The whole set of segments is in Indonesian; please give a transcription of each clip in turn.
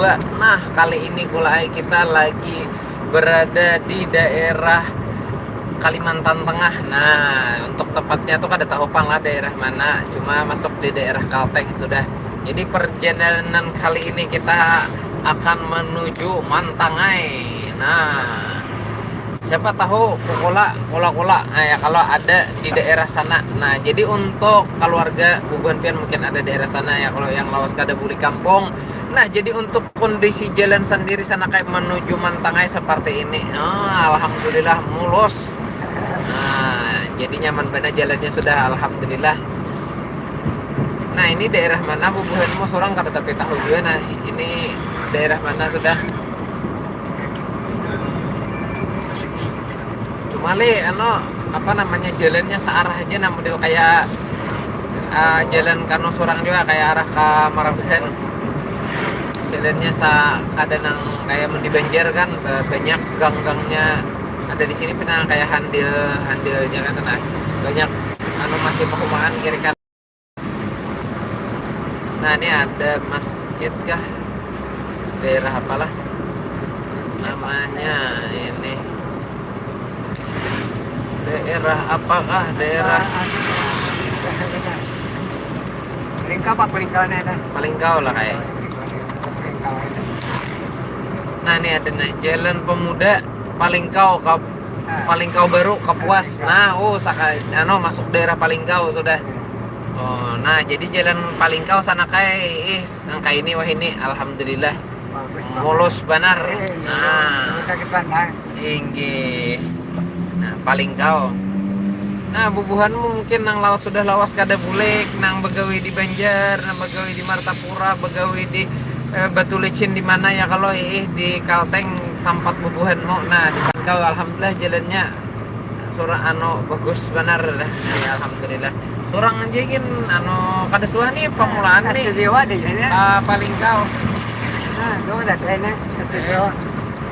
2022. Nah, kali ini kulai kita lagi berada di daerah Kalimantan Tengah. Nah, untuk tepatnya tuh kada tahu pang lah daerah mana, cuma masuk di daerah Kalteng sudah. Jadi perjalanan kali ini kita akan menuju Mantangai. Nah, siapa tahu kola nah, ya kalau ada di daerah sana. Nah, jadi untuk keluarga bubuhan pian mungkin ada daerah sana ya, kalau yang lawas kada buli kampung. Nah, jadi untuk kondisi jalan sendiri sana kayak menuju Mantangai seperti ini. Alhamdulillah mulus. Nah, jadi nyaman benar jalannya sudah, alhamdulillah. Nah, ini daerah mana bubuhanmu seorang kada tapi tahu juga. Nah, ini daerah mana sudah. Male apa namanya, jalannya searah aja, nah model kayak jalan Kano Sorang juga, kayak arah ke Marabahan. Jalannya ada nang kayak di Banjar kan, banyak gang-gangnya ada di sini pernah kayak handilnya kan, nah banyak masih perumahan kiri kan. Nah, ini ada masjid kah, daerah apalah namanya ini, daerah apakah daerah Palingkau lah kayak. Nah, ini ada jalan pemuda Palingkau Palingkau baru Kapuas. Nah, masuk daerah Palingkau sudah. Oh, nah jadi jalan Palingkau sana kayak ini wah ini alhamdulillah mulus benar. Nah, tinggi. Nah, Palingkau. Nah, bubuhanmu mungkin nang laut sudah lawas kada bulek, nang begawi di Banjar, nang begawi di Martapura, begawi di Batu Licin di mana ya, kalau di Kalteng tempat bubuhanmu. Nah, di Palingkau alhamdulillah jalannya bagus benar dah. Ya, alhamdulillah. Surang anjingin kada suah nih pemulaan nih. Palingkau.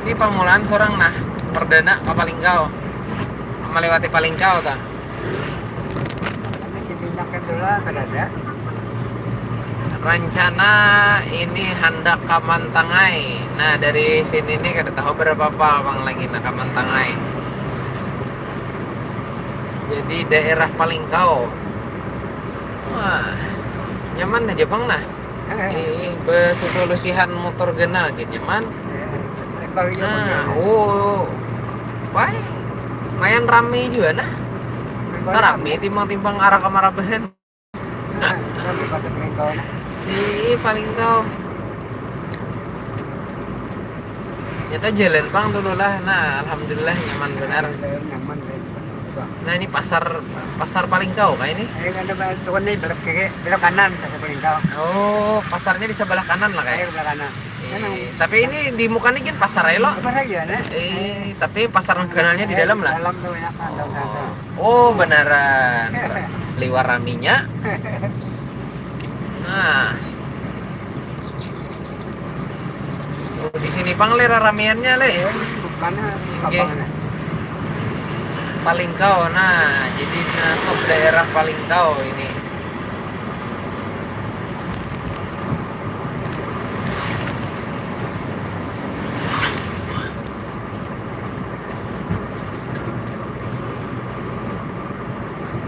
Ini pemulaan surang nah perdana ke Palingkau. Melewati Palingkau ta. Rencana ini hendak ke Mantangai. Nah, dari sini nih kada tahu berapa bang lagi nak ke Mantangai. Jadi daerah Palingkau. Wah, nyaman aja bang nah. Besolusihan motor genal gitu nyaman. Nah, wah, lumayan rame juga nah. Rame timbang-timbang arah ke Marabahan. Di Palingkau. Nyata jalan pang dulu lah. Nah, alhamdulillah nyaman benar. Nah, ini pasar Palingkau kayak ini. Belok kanan pasar Palingkau. Oh, pasarnya di sebelah kanan lah kayak. Sebelah kanan. Tapi ini di muka nih kan pasar elo. Tapi pasar kenalnya di dalam lah. Dalam tuh ya. Oh, beneran. Liwar raminya. Nah. Di sini pang lera ramiannya le. Oke. Palingkau. Nah, jadi masuk daerah Palingkau ini.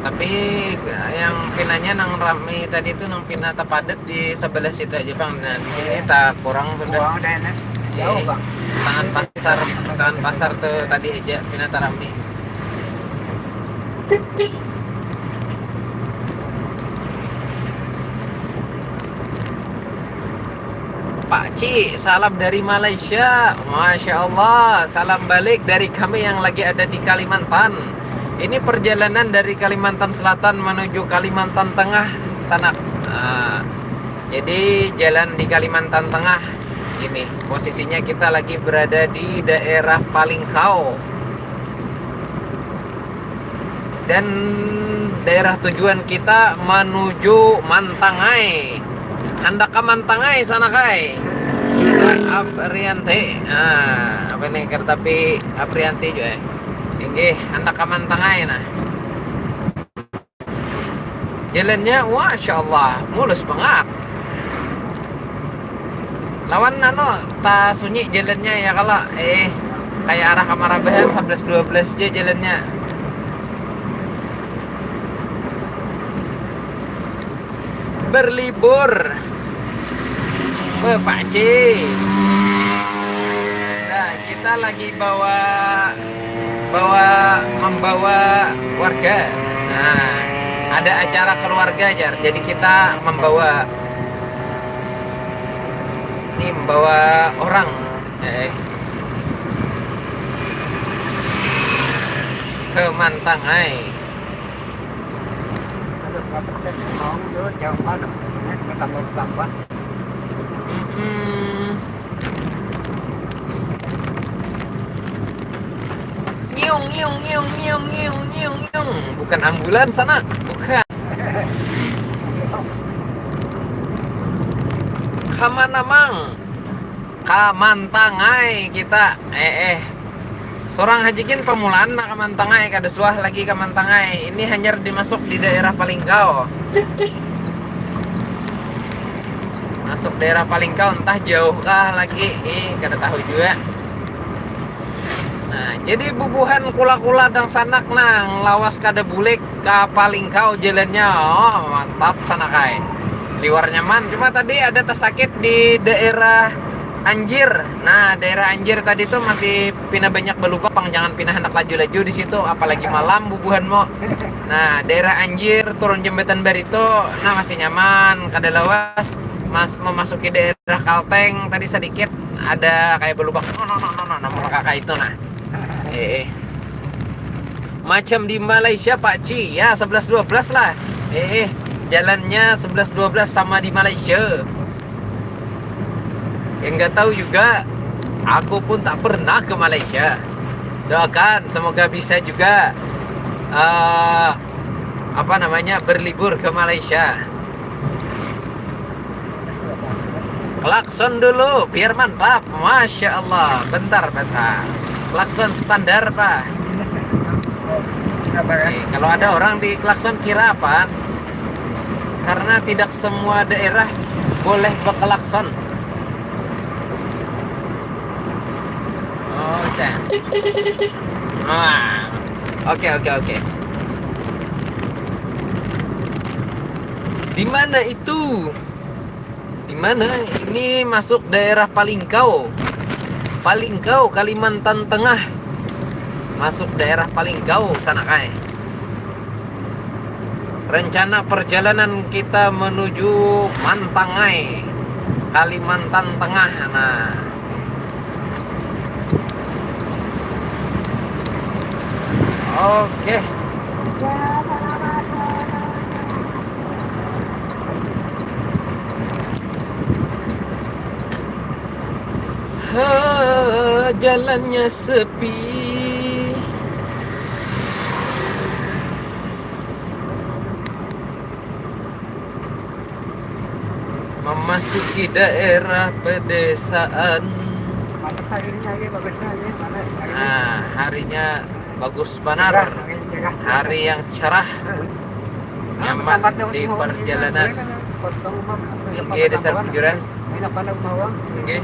Tapi yang pinanya nang rame tadi itu nang pina padat di sebelah situ aja bang. Nah, di sini tak kurang sudah. Jauh bang. Tangan pasar tuh tadi aja pina rame. Pak Ci, salam dari Malaysia. Masya Allah, salam balik dari kami yang lagi ada di Kalimantan. Ini perjalanan dari Kalimantan Selatan menuju Kalimantan Tengah sana. Nah, jadi jalan di Kalimantan Tengah ini posisinya kita lagi berada di daerah Palingkau. Dan daerah tujuan kita menuju Mantangai. Hendak ke Mantangai sana kai. Aprianti. Nah, apa ini kertapi Aprianti juga. Ini hendak ke Mantangai nah. Jalannya Masya Allah mulus banget. Lawan ta sunyi jalannya ya kalau kayak arah Kamarabahan 11-12 aja jalannya. Berlibur. Pak C. Nah, kita lagi membawa warga. Nah, ada acara keluarga Jar. Jadi kita membawa orang. Ke Mantangai. Masuk ke petek mau dulu jauh mana? Tambah. Nyiung nyiung nyiung nyiung nyiung nyiung nyiung. Bukan ambulans sana, bukan. Kamana mang? Kamantangai kita. Seorang hajikin pemulaan nak Kamantangai kada suah lagi Kamantangai. Ini hanya dimasuk di daerah Palingkau. Masuk daerah Palingkau entah jauhkah lagi, kada tahu juga. Nah, jadi bubuhan kula-kula dang sanak nang lawas kada bulik ke Palingkau jalannya. Oh, mantap sanakai. Liwar nyaman. Cuma tadi ada tersakit di daerah Anjir. Nah, daerah Anjir tadi tuh masih pindah banyak belubang, jangan pindah hendak laju-laju di situ, apalagi malam bubuhanmu. Nah, daerah Anjir turun jembatan Barito, nah masih nyaman, kada lawas. Mas memasuki daerah Kalteng tadi sedikit ada kayak belubang. No, kakak itu nah. Macam di Malaysia Pak Ci, ya 11-12 lah. Jalannya 11-12 sama di Malaysia. Yang nggak tahu juga, aku pun tak pernah ke Malaysia. Doakan semoga bisa juga berlibur ke Malaysia. Klakson dulu biar mantap. Masya Allah. Bentar. Klakson standar Pak. Kalau ada orang di klakson kira apa? Karena tidak semua daerah boleh berklakson. Oke. Di mana itu? Di mana? Ini masuk daerah Palingkau, Kalimantan Tengah. Masuk daerah Palingkau sana kai. Rencana perjalanan kita menuju Mantangai, Kalimantan Tengah. Nah, oke. Jalannya sepi. Memasuki daerah pedesaan. Panas harinya lagi bagusnya lagi panas. Nah, harinya bagus benar. Hari yang cerah. Nyaman di perjalanan. Oke, dasar pikiran. Oke.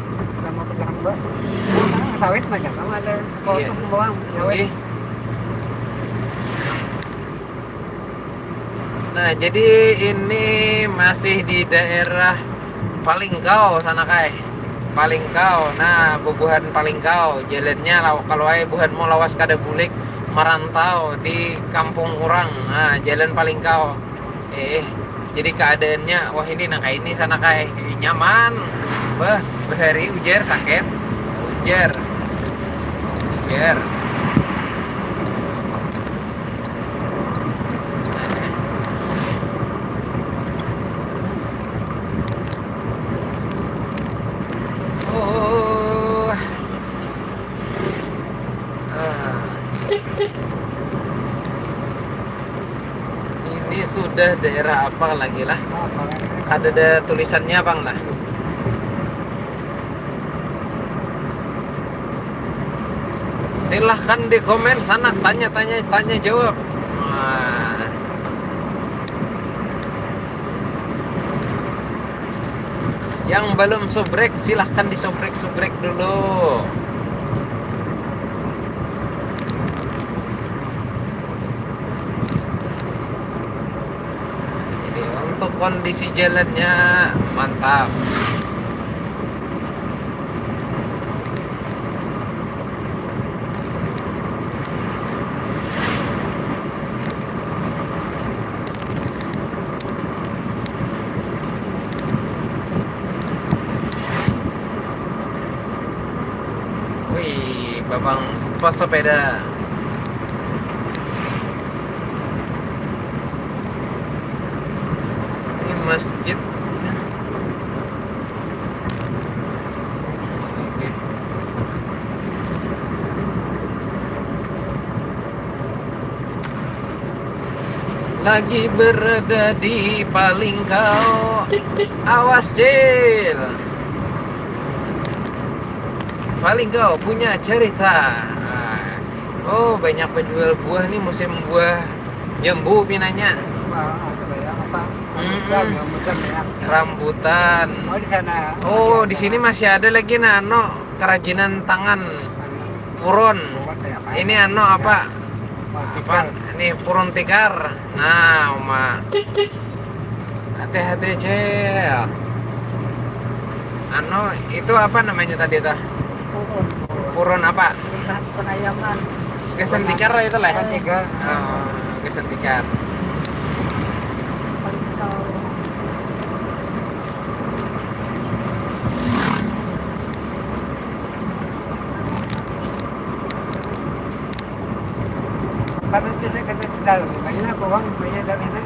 Sawit banyak, ada potong bawang sawit. Nah, jadi ini masih di daerah Palingkau sana kai. Palingkau. Nah, bubuhan Palingkau. Jalannya kalau bubuhanmu lawas kada bulik merantau di kampung orang. Nah, jalan Palingkau. Jadi keadaannya wah ini nah kayak ini sana kai. Nyaman. Bahari ujar sakit. Ujar. Ini sudah daerah apa lagi lah? Ada tulisannya bang lah. Silahkan di komen sana tanya jawab. Yang belum subrek silahkan disubrek dulu. Jadi untuk kondisi jalannya mantap. Wih, babang pesepeda. Ini masjid. Oke. Lagi berada di paling kau. Awas Cil. Paling kau punya cerita. Oh, banyak penjual buah nih, musim buah jambu pinanya. Rambutan. Oh di sana. Oh, di sini masih ada lagi nano kerajinan tangan puron. Ini ano apa? Apa? Ini purun tikar. Nah, Oma. Hati-hati, Cel. Ano, itu apa namanya tadi tuh? Purun apa? Penayangan. Gesan tikar lah itu lah. Tiga. Oh, gesan tikar. Karena biasanya kena di dalam. Banyak uang, banyak dari ini.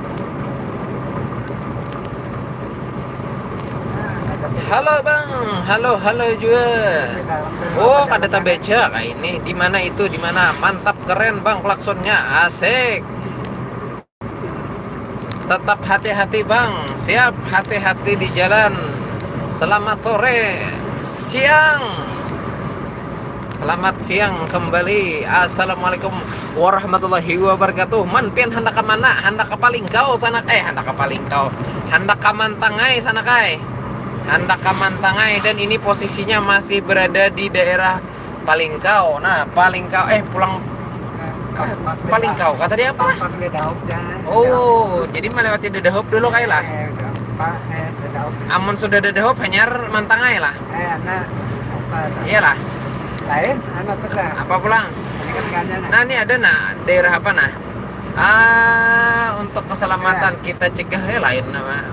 Halo Bang, halo juga. Oh, ada tabeca kayak ini. Di mana itu? Di mana? Mantap, keren Bang klaksonnya. Asik. Tetap hati-hati Bang. Siap, hati-hati di jalan. Selamat sore, siang. Selamat siang kembali. Assalamualaikum warahmatullahi wabarakatuh. Man pian hendak ke mana? Hendak ke paling kau sana hendak ke paling kau. Hendak ke Mantangai sana kai. Hendak ke Mantangai, dan ini posisinya masih berada di daerah Palingkau. Nah, Palingkau pulang Palingkau. Kata dia apa? Oh, jadi melewati Dedahop dulu kai lah. Amun sudah Dedahop hanyar Mantangai lah. Iyalah. Lain, anak pula. Apa pulang? Nah, ini ada daerah apa untuk keselamatan kita cegah lain nama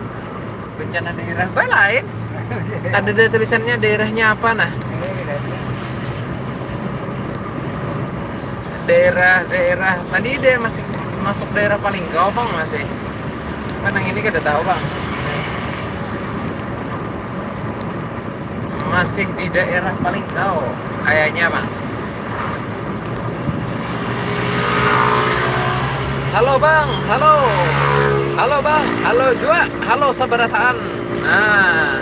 bencana daerah lain. Ada tulisannya daerahnya apa daerah tadi dia masih masuk daerah Palingkau Bang, masih kan yang ini kita tahu Bang, masih di daerah Palingkau kayaknya Bang. Halo Bang, halo Bang, halo Jua, halo sabarataan. Nah,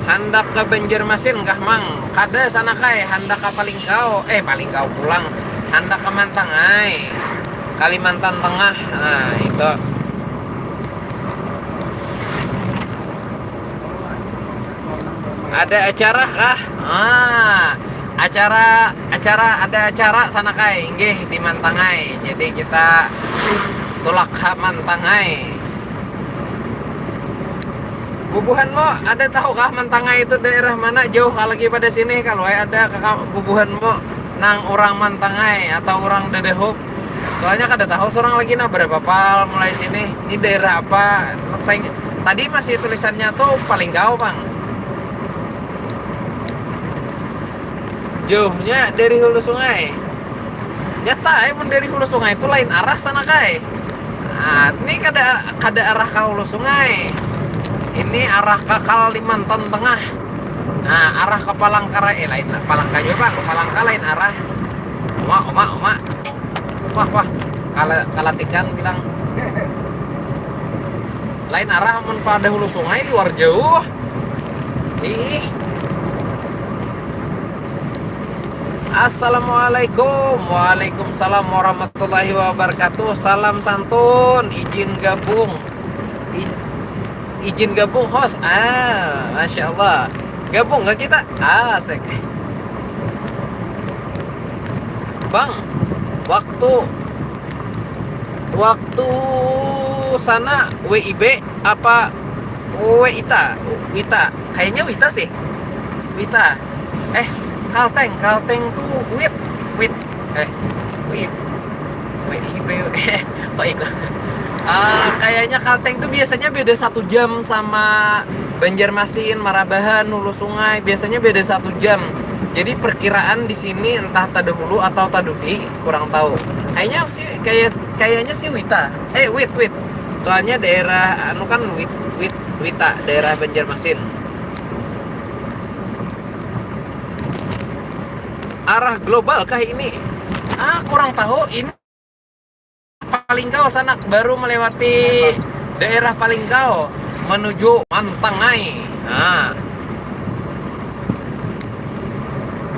hendak ke Banjarmasin kah Mang? Kada sana kai, hendak ke Palingkau pulang, hendak ke Mantangai, Kalimantan Tengah. Nah, itu. Ada acara kah? Ada acara sana kai, nggih di Mantangai. Jadi kita tulak ke Mantangai. Bubuhan mo, ada tahu kah Mantangai itu daerah mana? Jauh kalau lagi pada sini kalau ada bubuhan mo nang orang Mantangai atau orang Dedehop. Soalnya kada tahu seorang lagi berapa pal mulai sini. Ini daerah apa? Tadi masih tulisannya tuh Palingkau Bang. Jauhnya dari hulu sungai. Nyata emang dari hulu sungai itu lain arah sana kai. Nah, ini kada arah ke hulu sungai. Ini arah ke Kalimantan Tengah. Nah, arah ke Palangkaraya lain Palangka juga Bang, Palangka lain arah. Oma. Wah. Kalatikan bilang. Lain arah mun pada hulu sungai luar jauh. Ih. Assalamualaikum. Waalaikumsalam warahmatullahi wabarakatuh. Salam santun, izin gabung. izin gabung host. Masya Allah. Gabung nggak kita? Asik. Bang, waktu sana WIB apa WITA? Wita, kayaknya Wita sih. Wita. Kalteng tuh wit. WIB. Kok iklan? Kayaknya Kalteng tuh biasanya beda 1 jam sama Banjarmasin, Marabahan, Hulu Sungai. Biasanya beda 1 jam. Jadi perkiraan di sini entah Tadahulu atau Tadudi, kurang tahu. Kayaknya sih Wita. Wit. Soalnya daerah kan Wita, daerah Banjarmasin. Arah global kah ini? Kurang tahu. Ini Palingkau sana, baru melewati daerah Palingkau menuju Mantangai.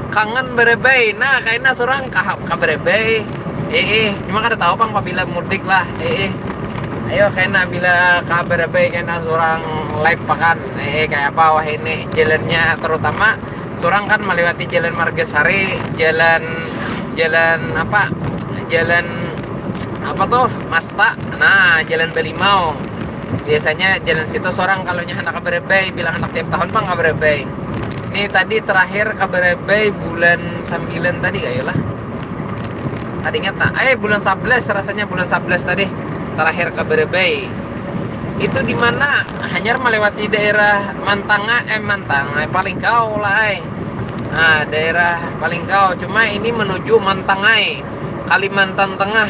Kangen berebay. Nah, kayaknya seorang kaberebay. Cuma kada tahu pang apabila mudik lah. Ayo kayaknya bila kaberebay kayaknya seorang live pakan. Kayak apa wah ini jalannya, terutama seorang kan melewati jalan Margasari, jalan apa tuh Masta. Nah, jalan Belimau. Biasanya jalan situ seorang kalau anak kaberebay bilang anak tiap tahun bang kaberebay. Ini tadi terakhir kaberebay bulan 9 tadi kayak lah. Tadi ingat tak? Bulan 11 rasanya bulan 11 tadi terakhir kaberebay. Itu di mana hanya melewati daerah Mantangai Palingkau lah. Nah, daerah Palingkau, cuma ini menuju Mantangai, Kalimantan Tengah.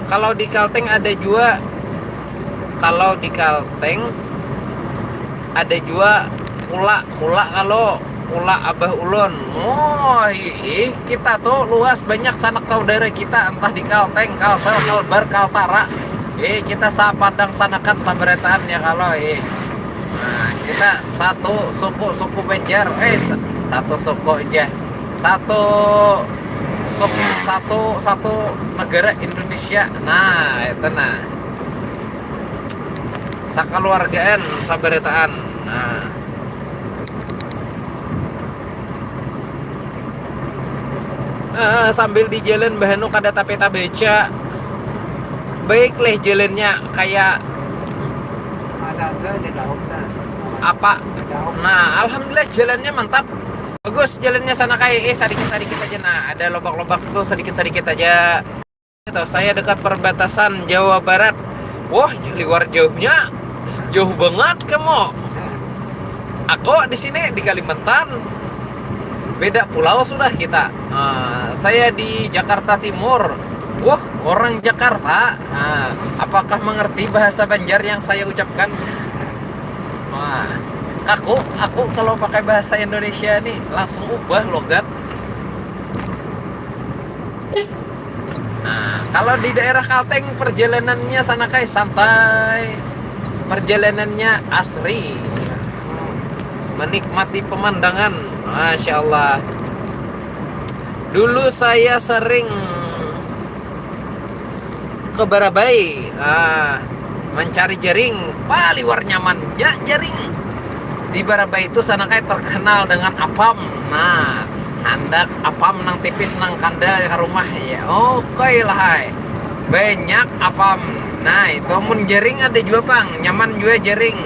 Kalau di Kalteng ada juga kula kalau kula Abah Ulun. Kita tuh luas, banyak sanak saudara kita entah di Kalteng, Kalsel, Kalbar, Kaltara. Kita sapadang sanakan saberetaan ya kalau Nah, kita satu suku Banjar. Satu suku aja. Satu negara Indonesia. Nah, itu nah. Sakaluargaan saberetaan. Nah. Sambil di jalan bahanu kada tapeta beca. Baiklah jalannya kayak apa? Nah, alhamdulillah jalannya mantap. Bagus jalannya sana kayak sedikit aja. Nah, ada lobak-lobak tuh sedikit aja. Itu saya dekat perbatasan Jawa Barat. Wah, luar jauhnya. Jauh banget kamu. Aku di sini di Kalimantan. Beda pulau sudah kita. Saya di Jakarta Timur. Wah, orang Jakarta. Apakah mengerti bahasa Banjar yang saya ucapkan? Aku kalau pakai bahasa Indonesia nih langsung ubah logat. Kalau di daerah Kalteng perjalanannya sana kayak santai, perjalanannya asri, menikmati pemandangan, masya Allah. Dulu saya sering ke Barabai, mencari jaring, luar nyaman ya jaring. Di Barabai itu sana kayak terkenal dengan apam. Nah, handak apam nang tipis nang kandal ke rumah ya. Oke lah hai. Banyak apam. Nah, itu mun jaring ada juga pang, nyaman juga jaring.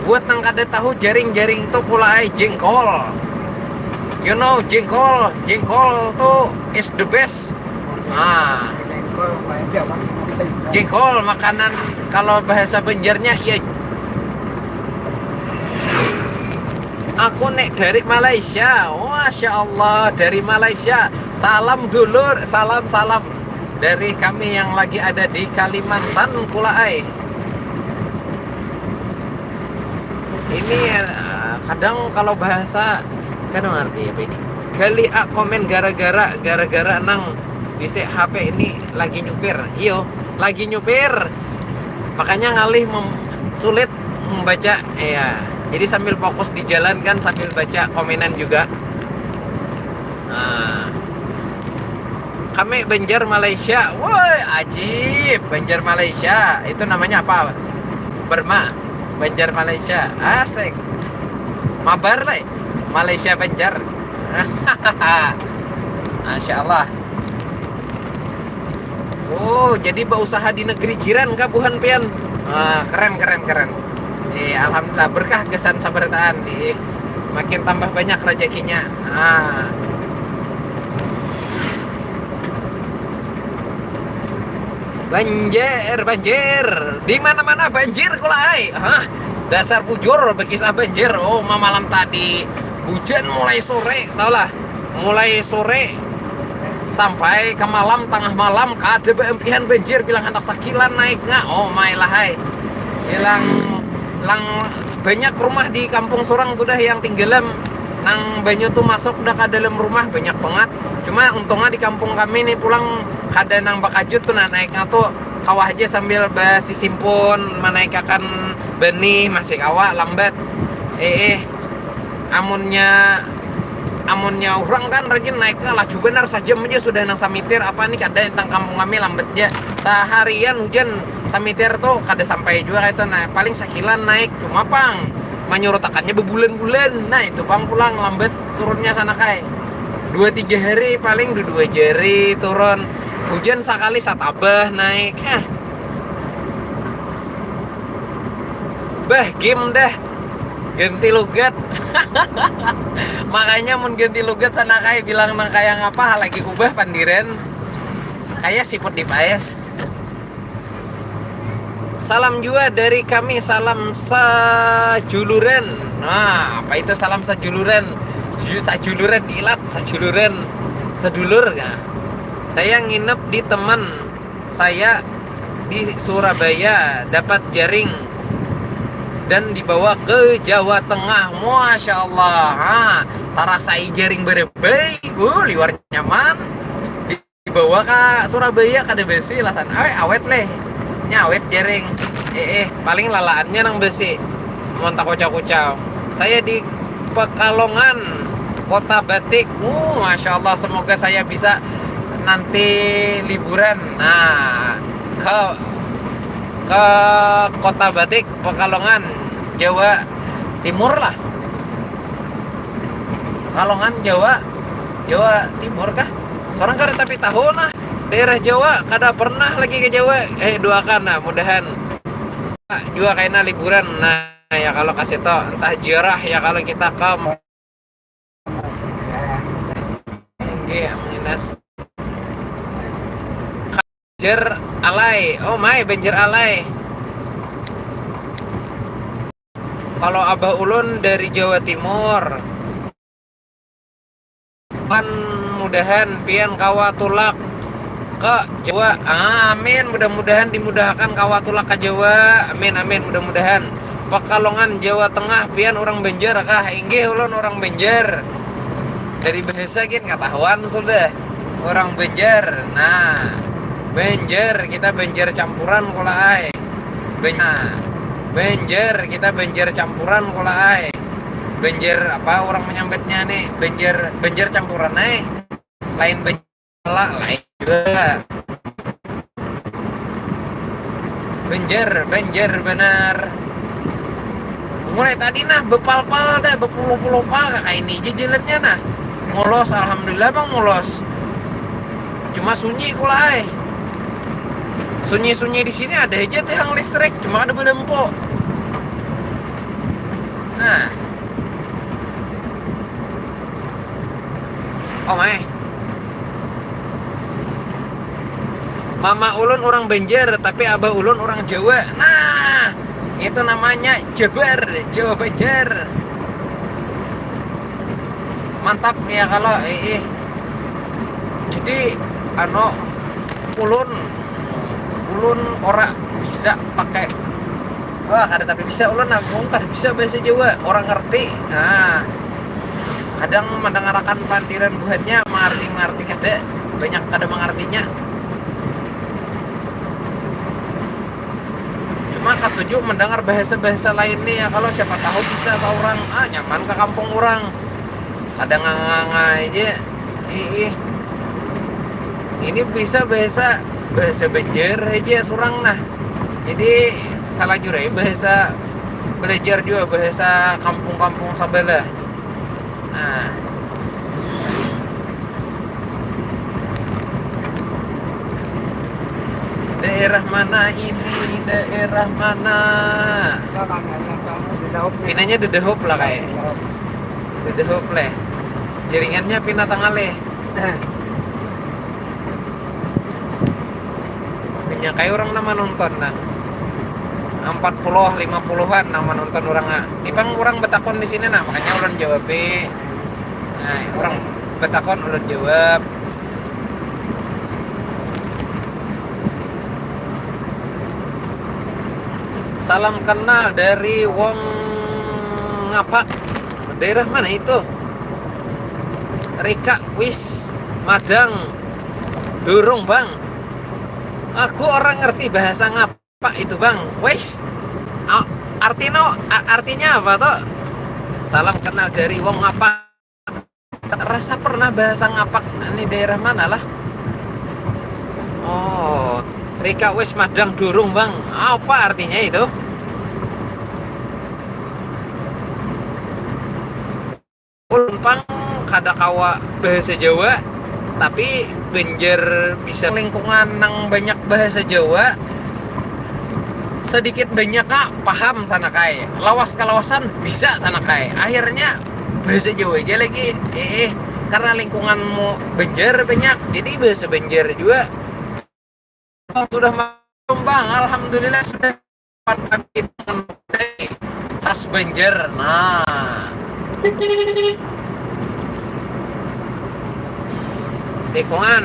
Buat nang kada tahu jaring-jaring itu pula jengkol. You know jengkol tuh is the best. Nah, jengkol makanan kalau bahasa Banjarnya ya. Aku nek dari Malaysia. Masya Allah, dari Malaysia. Salam dulur, salam dari kami yang lagi ada di Kalimantan Kulaai. Ini kadang kalau bahasa kadang arti apa ini? Kali komen gara-gara nang bisa HP ini lagi nyupir. Lagi nyupir. Makanya ngalih sulit membaca ya. Jadi sambil fokus di jalan kan sambil baca komenan juga. Kami Banjar Malaysia. Woi, ajib. Banjar Malaysia. Itu namanya apa? Berma Banjar Malaysia asik mabar lah Malaysia Banjar. Masya Allah. Oh, jadi berusaha di negeri jiran kabuhan pian. Keren. Alhamdulillah berkah gesan sabarataan. Makin tambah banyak rezekinya. Banjir. Di mana-mana banjir kulai. Dasar bujur bekisah banjir. Oh, malam tadi hujan mulai sore, tau lah. Mulai sore sampai ke malam, tengah malam kada beempihan banjir bilang anak sakilan naik nggak. Oh my lah hai. Bilang banyak rumah di kampung Surang sudah yang tinggalam nang banyu tuh masuk udah ke dalam rumah banyak banget. Cuma untungnya di kampung kami nih pulang kada nang bakajut tuh naiknya tuh kawah aja sambil basi simpun menaikakan benih masih kawah lambat. Amunnya orang kan rajin naiknya laju benar sajam aja sudah nang samitir apa nih kada tentang kampung kami lambatnya seharian hujan samitir tuh kada sampai juga itu. Nah paling sakilan naik cuma pang menyurutakannya berbulan-bulan. Nah itu bang pulang lambat turunnya sana kai 2-3 hari paling 2 jari turun hujan sekali satabah naik. Bah game dah ganti logat. Makanya mun ganti logat sana kai bilang nang kayak ngapa lagi ubah pandiren kayak siput di paes. Salam juga dari kami, salam sajuluren. Nah, apa itu salam sajuluren? Sajuluren ilat, sajuluren sedulur ya. Saya nginep di teman saya di Surabaya, dapat jaring dan dibawa ke Jawa Tengah. Masya Allah. Tarasai jaring berebay. Liwar nyaman. Dibawa ke Surabaya kada besi lasan. Awet leh. Nyawet jaring. Paling lalaannya nang besi. Montak kocau-kocau. Saya di Pekalongan, Kota Batik. Masya Allah, semoga saya bisa nanti liburan. Nah, ke Kota Batik, Pekalongan, Jawa Timur lah. Pekalongan, Jawa Timur kah? Seorang kada tapi tahu nah. Daerah Jawa kada pernah lagi ke Jawa. Doakan nah mudahan juga kayaknya liburan. Nah ya kalau kasih tau entah ziarah ya kalau kita ke menginas banjir alai. Oh my banjir alai. Kalau Abah Ulun dari Jawa Timur kan mudahan pian kawa tulak ke Jawa. Amin, mudah-mudahan dimudahkan kawa tulak ke Jawa. Amin mudah-mudahan. Pekalongan Jawa Tengah pian orang Banjar kah? Inggih ulun orang Banjar. Dari bahasa gin ketahuan sudah orang Banjar. Nah, Banjar kita Banjar campuran kula ai. Banjar kita Banjar campuran kula ai. Banjar apa orang menyambetnya nih? Banjar campuran ai. Lain Banjar lain juga. Banjar benar. Mulai tadi nah bepal-pal dah, bepuluh-puluh pal kakak ini jalannya nah. Mulos, alhamdulillah bang mulos. Cuma sunyi kulai. Sunyi di sini ada aja tiang listrik, cuma ada bedempok. Nah. Oh my. Mama ulun orang Banjar, tapi abah ulun orang Jawa. Nah, itu namanya Jabar, Jawa Banjar. Mantap ya kalau jadi ulun ora bisa pakai kada tapi bisa ulun nabung kada bisa bahasa Jawa, orang ngerti. Nah, kadang mendengarkan pantiran buhannya mengerti kada banyak kada mengertinya. Maka tujuh mendengar bahasa-bahasa lain nih ya kalau siapa tahu bisa orang nyaman ke kampung orang. Ada nganga aja. Ini bisa bahasa Banjar aja surang nah. Jadi salah juga bahasa, belajar juga bahasa kampung-kampung sebelah. Nah, daerah mana ini? Daerah mana? Pinanya Dedehop lah kayak. Dedehop leh. Jaringannya Pina Tengah leh. Punya kayak orang nama nonton nah. 40 50-an nama nonton orang ah. Ipang orang betakon di sini nah, makanya ulun jawab. Nah, orang betakon ulun jawab. Salam kenal dari Wong apa? Daerah mana itu? Rika wis Madang Durung bang. Aku orang ngerti bahasa ngapa itu bang. Wis artinya apa toh? Salam kenal dari Wong ngapa. Rasa pernah bahasa ngapak. Ini daerah mana lah? Oh, Rika wis Madang Durung bang. Apa artinya itu? Ulpang kada kawa bahasa Jawa, tapi Banjar bisa lingkungan nang banyak bahasa Jawa. Sedikit banyak kak paham sana kai. Lawas kalawasan bisa sana kai. Akhirnya bahasa Jawa aja lagi. Karena lingkunganmu Banjar banyak, jadi bahasa Banjar juga sudah berkembang. Alhamdulillah sudah pandai khas Banjar. Nah, lingkungan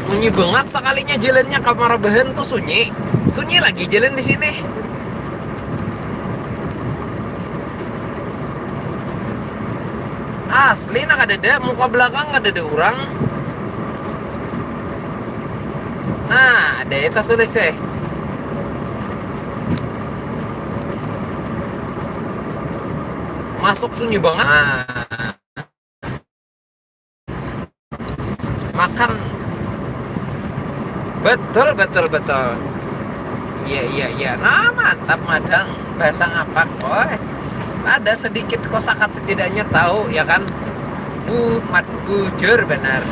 sunyi banget sekalinya jalannya. Kamarabahan tuh sunyi lagi jalan di sini. Asli nak ada muka belakang ada orang. Nah, ada itu sudah sih. Masuk sunyi banget. Nah, makan betul. Iya. Nah, mantap Madang. Bahasa ngapak, boy. Ada sedikit kosakata tidaknya tahu ya kan. Bujur benar.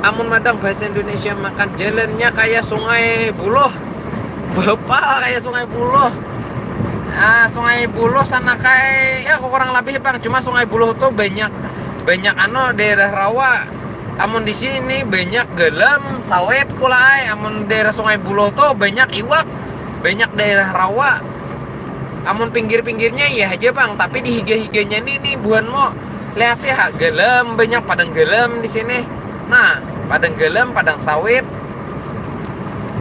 Amun Madang bahasa Indonesia makan jalannya kayak Sungai Buloh. Bapak kayak Sungai Buloh. Sungai Buloh sana kayak ya kurang lebih bang. Cuma Sungai Buloh tuh banyak daerah rawa. Amun di sini nih banyak gelam sawit kulai. Amun daerah Sungai Buloh tuh banyak iwak, banyak daerah rawa. Amun pinggir-pinggirnya ya aja bang. Tapi di higa-higanya nih buan mo lihat ya gelam banyak padang gelam di sini. Nah padang gelam padang sawit.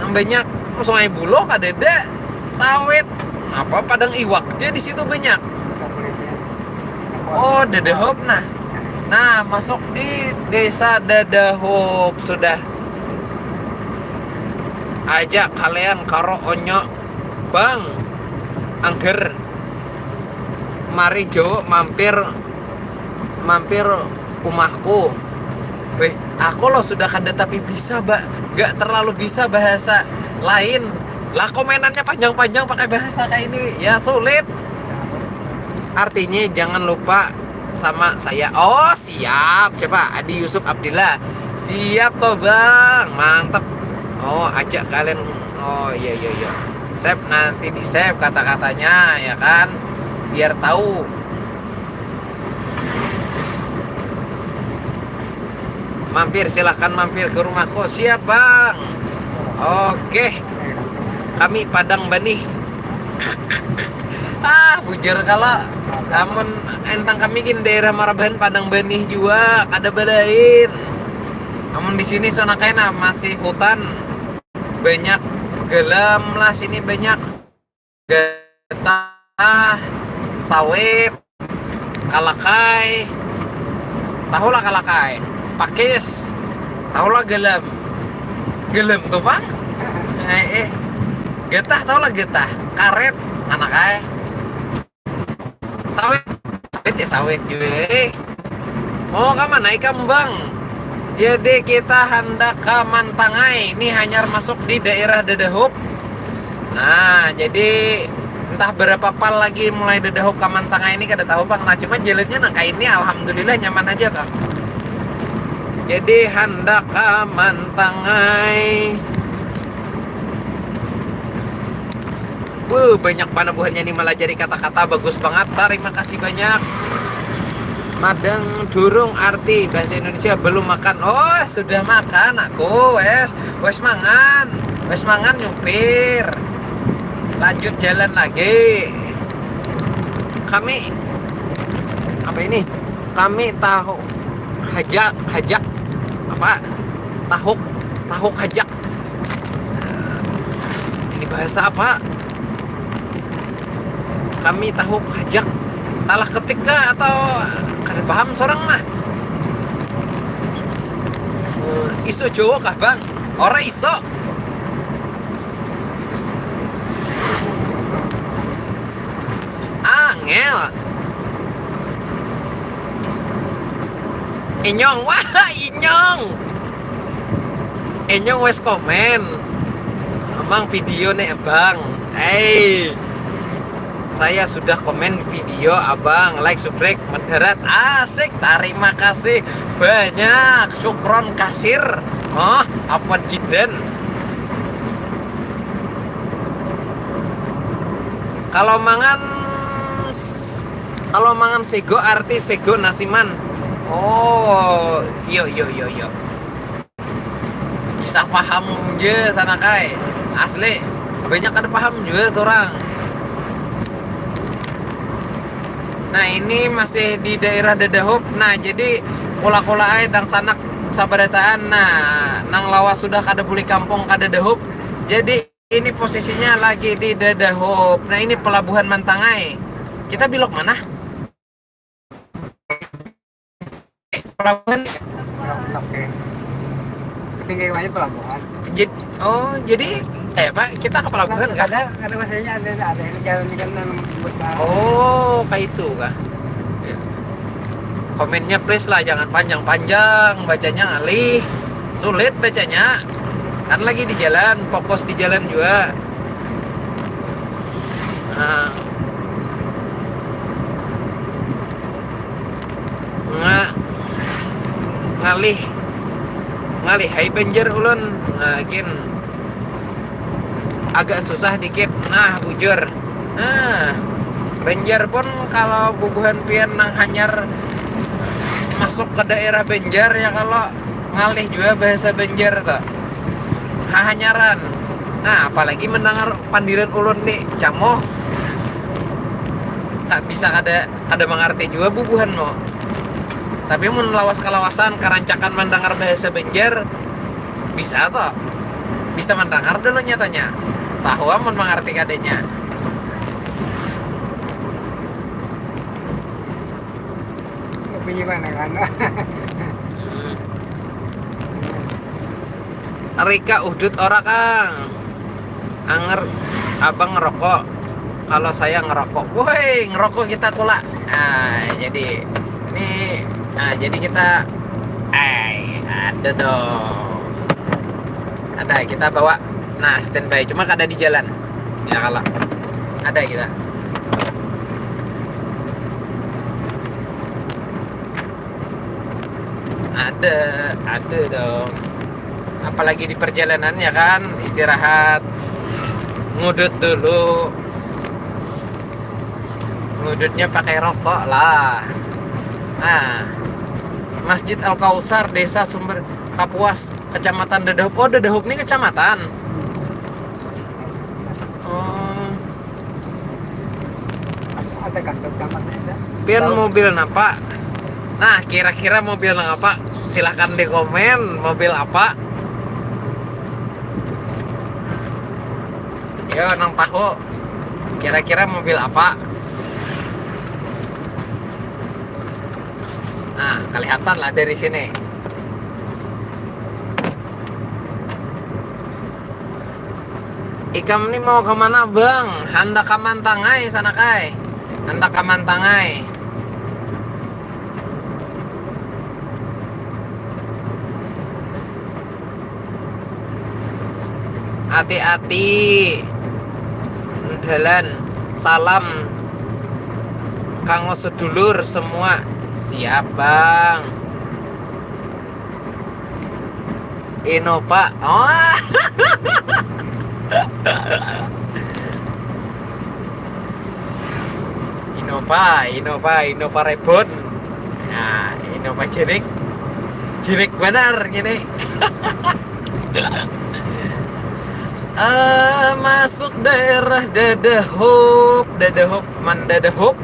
Yang banyak Sungai Buloh ada sawit. Apa padang iwak aja di situ banyak. Oh Dedehop nah masuk di desa Dedehop sudah. Ajak kalian karo onyo bang angger mari Jo mampir rumahku. Weh aku loh sudah kada tapi bisa gak terlalu bisa bahasa lain. Lah komenannya panjang-panjang pakai bahasa kayak ini ya sulit. Artinya jangan lupa sama saya. Oh siap. Siapa? Adi Yusuf Abdillah. Siap toh bang. Mantap. Oh ajak kalian. Oh iya. Save nanti di save kata-katanya ya kan. Biar tahu. Mampir silahkan mampir ke rumahku. Siap bang. Oke. Kami Padang Bani. Bujur kalau namun entang kami gin daerah Marabahan Padang Bani juga ada balain. Namun di sini zona kaina masih hutan. Banyak gelam lah sini banyak getah, sawit, kalakai. Tahu lah kalakai. Pakis. Tahu lah gelam. Gelam tuh bang. Getah tau lah getah, karet, sana kae. Sawit ya sawit juga. Mau kemana naik bang? Jadi kita hendak ke Mantangai. Ini hanyar masuk di daerah Dedahub. Nah, jadi entah berapa pal lagi mulai Dedahub ke Mantangai ini kada tahu bang. Nah, cuma jalannya nangka ini alhamdulillah nyaman aja toh. Jadi hendak ke Mantangai. Banyak panabuhannya nih, malah jadi kata-kata bagus banget. Terima kasih banyak. Madang durung arti bahasa Indonesia belum makan. Oh, sudah makan aku. Wes mangan nyupir. Lanjut jalan lagi. Kami apa ini? Kami tahu hajak apa? Tahuk hajak. Ini bahasa apa? Kami tahu hajak. Salah ketik kah atau kada paham seorang mah? Iso Jawa kah bang? Ora iso. Angel. Inyong, wah Inyong. Inyong wes komen. Emang video nih bang. Saya sudah komen video abang, like, subscribe, mendarat, asik, terima kasih banyak, syukron kasir, afwan jiden. Kalau mangan sego arti sego nasiman. Oh, yo. Bisa paham je sana kai, asli, banyak ada paham juga orang. Nah ini masih di daerah Dedahub. Nah jadi kula-kula ay dang sanak sabarataan. Nah nang lawas sudah kada buli kampung kada Dedahub. Jadi ini posisinya lagi di Dedahub. Nah ini pelabuhan Mantangai. Kita belok mana? Pelabuhan. Oke. Ketinggiannya pelabuhan. Jadi Pak, kita ke pelabuhan kah? Ada masanya ada yang jalan di kanan buat. Oh, kayak itu kah? Ya. Komennya please lah, jangan panjang-panjang, bacanya ngalih. Sulit bacanya. Kan lagi di jalan, fokus di jalan juga. Nah. Ngalih hai banjir ulun ngagin agak susah dikit. Nah bujur, nah Banjar pun kalau bubuhan pian nang hanyar masuk ke daerah Banjar ya, kalau ngalih juga bahasa Banjar tuh hanyaran. Nah apalagi mendengar pandiran ulun nih camoh, tak bisa ada mengerti juga bubuhan mo. Tapi mun lawas kalawasan karancakan mendengar bahasa Banjar bisa toh, bisa mendengar dulu nyatanya, tahu amun mengerti kadenya. Pilih mana kan? Rika udut ora Kang. Anger abang ngerokok. Kalau saya ngerokok, woi ngerokok kita kula. Nah jadi ini, nah jadi kita, ada dong. Ada kita bawa. Nah standby cuma kada di jalan. Ya kalau ada kita. Ada dong. Apalagi di perjalanan ya kan, istirahat, ngudut dulu. Ngudutnya pakai rokok lah. Nah, Masjid Al Kausar, Desa Sumber Kapuas, Kecamatan Dedahub. Oh, Dedahub ini kecamatan. Oh. Ada kantor kecamatan. Pian mobil napa? Nah, kira-kira mobil nang apa? Silahkan di komen mobil apa. Yo, nang tahu. Kira-kira mobil apa? Nah, kelihatan lah dari sini. Ikam ini mau kemana bang? Hendak ke Mantangai sana kai. Hendak ke Mantangai. Hati-hati dalan. Salam kanggo sedulur semua. Siap bang. Innova. Oh. Innova Reborn. Nah, Innova Jirik benar gini. Masuk daerah Dadahop, Mandadahop.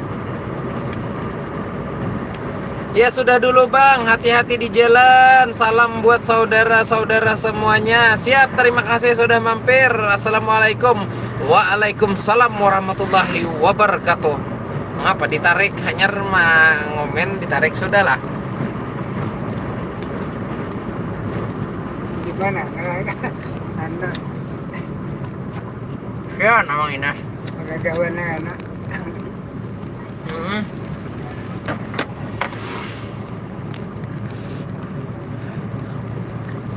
Ya sudah dulu bang, hati-hati di jalan. Salam buat saudara-saudara semuanya. Siap, terima kasih sudah mampir. Assalamualaikum. Waalaikumsalam warahmatullahi wabarakatuh. Ngapa ditarik? Hanya ngomen ditarik sudah lah. Gimana? Anda Ya, namang ina. magagawa na anak.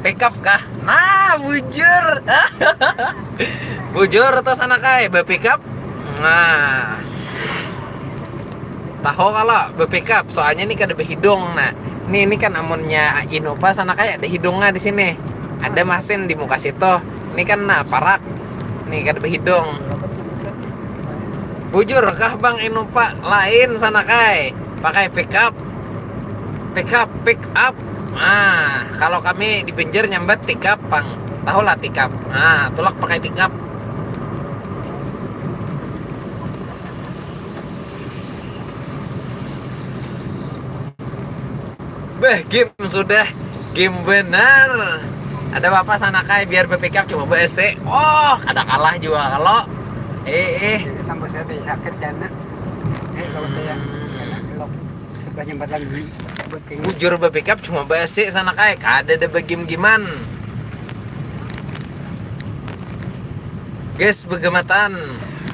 Pick up kah? Nah, bujur. Bujur atau sana kai pick up. Nah. Tahu kalau pick up soalnya ini kan ada hidung. Nah, ini kan amunnya Innova sana kai ada hidungnya di sini. Ada mesin di muka situ. Ini kan parak. Nih kan ada hidung. Bujur kah Bang Innova lain sana kai pakai pick up. Nah, kalau kami di pinggir nyambat tikap Bang. Tahu lah tikap. Nah, tulak pakai tikap. Game sudah. Game benar. Ada bapak sana kai biar pick up cuma BSC. Oh, ada kalah juga kalau Tambah saya sakit karena kalau saya belok sebelah jembatan ini buat kayak bujur pick up cuma BSC sana kai. Kada ada begim giman. Guys, begematan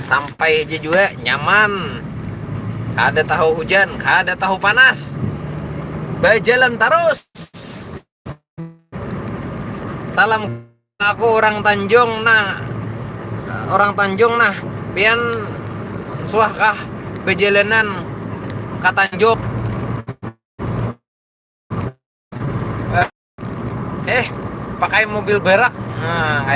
sampai aja juga nyaman. Kada tahu hujan, kada tahu panas. Berjalan terus. Salam aku orang Tanjung nah. Orang Tanjung nah. Pian suahkah perjalanan ke Tanjung. Pakai mobil berak. Nah,